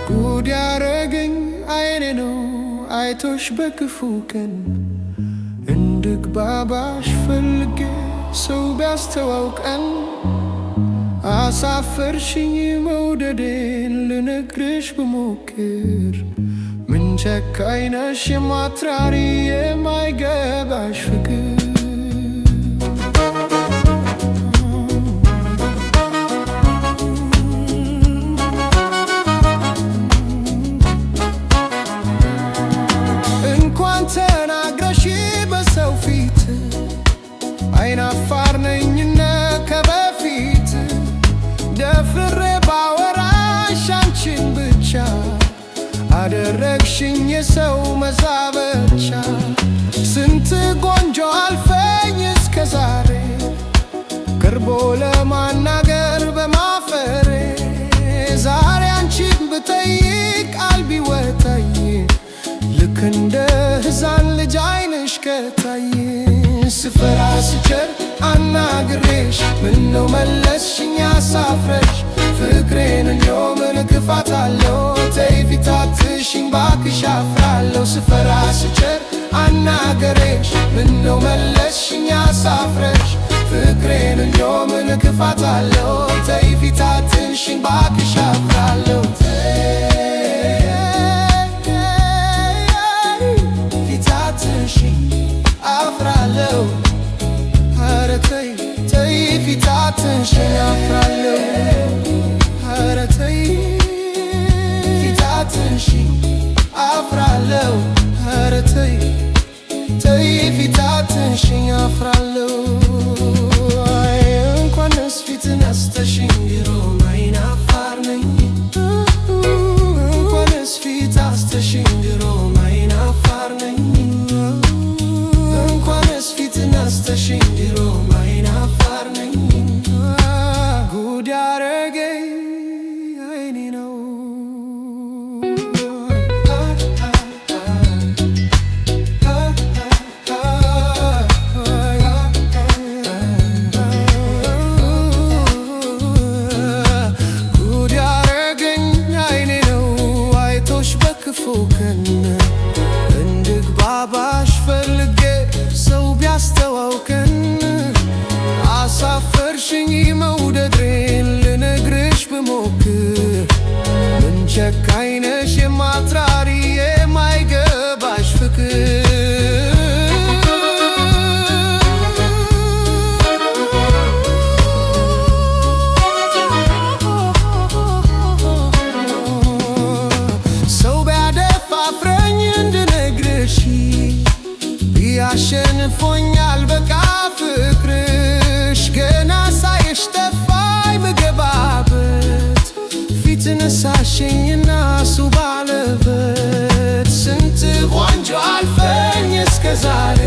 ጉድ ያረገኝ አይኔ ነው አይቶሽ በክፉ ቀን እንድግባባሽ ፈልጌ ሰው ቢያስተዋውቀን አሳፈርሽኝ መውደዴን ልነግርሽ ብሞክር ምን ጨካኝ ነሽ የማትራሪ የማይገባሽ ፍቅር ተናግረሽ በሰው ፊት አይናፋር ነኝና ከበፊት ደፍሬ ባወራሽ አንቺን ብቻ አደረግሽኝ የሰው መዛበቻ ስንት ጎንጆ አልፈኝ እስከ ዛሬ ቀርቦ ለማናገር በማፈሬ ዛሬ አንቺን ብጠይቅ አልቢወጣኝ ልክ እንደ ሕፃን ልጅ አይንሽ ከታየ ስፈራ ስቸር አናግሬሽ ምነው መለስሽኝ አሳፍረሽ ፍቅሬን እንዲሁ ምን ክፋት አለው ተይ ፊት አትሽኝ ባክሽ አፍራለሁ ስፈራ ስቸር አናግሬሽ ምነው መለስሽኝ አሳፍረሽ ፍቅሬን እንዲሁ ምን ክፋት አለው ተይ ፊት አትሽኝ ባክሽ አፍራለሁ አፍራለሁ ኧረ ተይ ተይ ፊት አትንሽኝ አፍራለሁ ኧረ ተይ ፊት አትንሽኝ አፍራለሁ ኧረ ተይ ተይ ፊት አትንሽኝ አፍራለሁ እንኳንስ ፊት ነስተሽኝ ድሮም አይናፋር ነኝ እንኳንስ ፊት አስተሽኝ ድሮም አይናፋር ነኝ ነስተሽኝ ድሮም አይናፋር ነኝ ጉድ ያረገኝ አይኔ ነው ጉድ ያረገኝ አይኔ ነው አይቶሽ በክፉ ቀን እንድግባባሽ ፈልጌ ሰው ቢያስተዋውቀን አሳፈርሽኝ መውደዴን ልነግርሽ ብሞክር ምን ጨካኝ ነሽ የማትራሪ የማይገባሽ ፍቅር ሰው ቢያደፋፍረኝ እንድነግርሽ ያሸንፎኛል በቃ ፍቅርሽ ገና ሳይሽ ጠፋኝ ምገባበት ፊት ነሳሽኝና እሱ ባለበት ስንት ቆንጆ አልፈኝ እስከ ዛሬ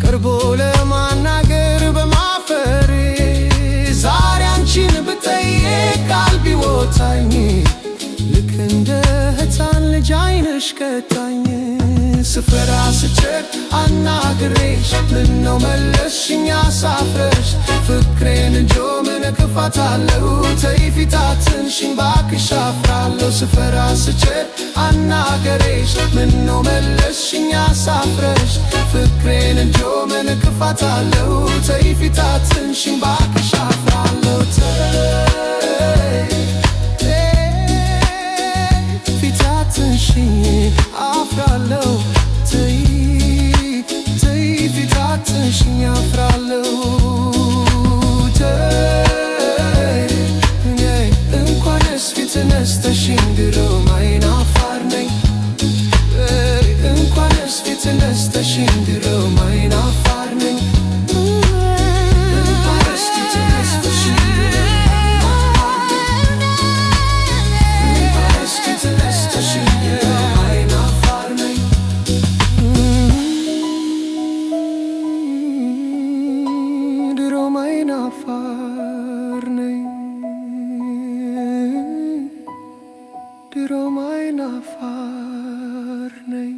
ቀርቦ ለማናገር በማፈሬ ዛሬ አንቺን ብጠይቅ አልቢወጣኝ ልክ እንደ ሕፃን ልጅ አይንሽ ከታኝ ስፈራ ስቸር አናግሬሽ ምነው መለስሽኝ አሳፍረሽ ፍቅሬን እንዲሁ ምን ክፋት አለው ተይ ፊት አትንሽኝ ባክሽ አፍራለሁ ስፈራ ስቸር አናግሬሽ ምነው መለስሽኝ አሳፍረሽ ፍቅሬን እንዲሁ ምን ክፋት አለው ተይ ፊት አትንሽኝ ባክሽ አፍራለሁ ፊት አትንሽኝ አፍራለሁ ተይ ተይ ፊት አትንሽኝ አፍራለሁ ተይ እንኳንስ ፊት ነስተሽኝ ድሮም አይናፋር ነኝ እንኳንስ ፊት ነስተሽኝ ድሮም አይናፋር ነኝ እንኳንስ ፊት አይናፋር ነኝ ድሮም አይናፋር ነኝ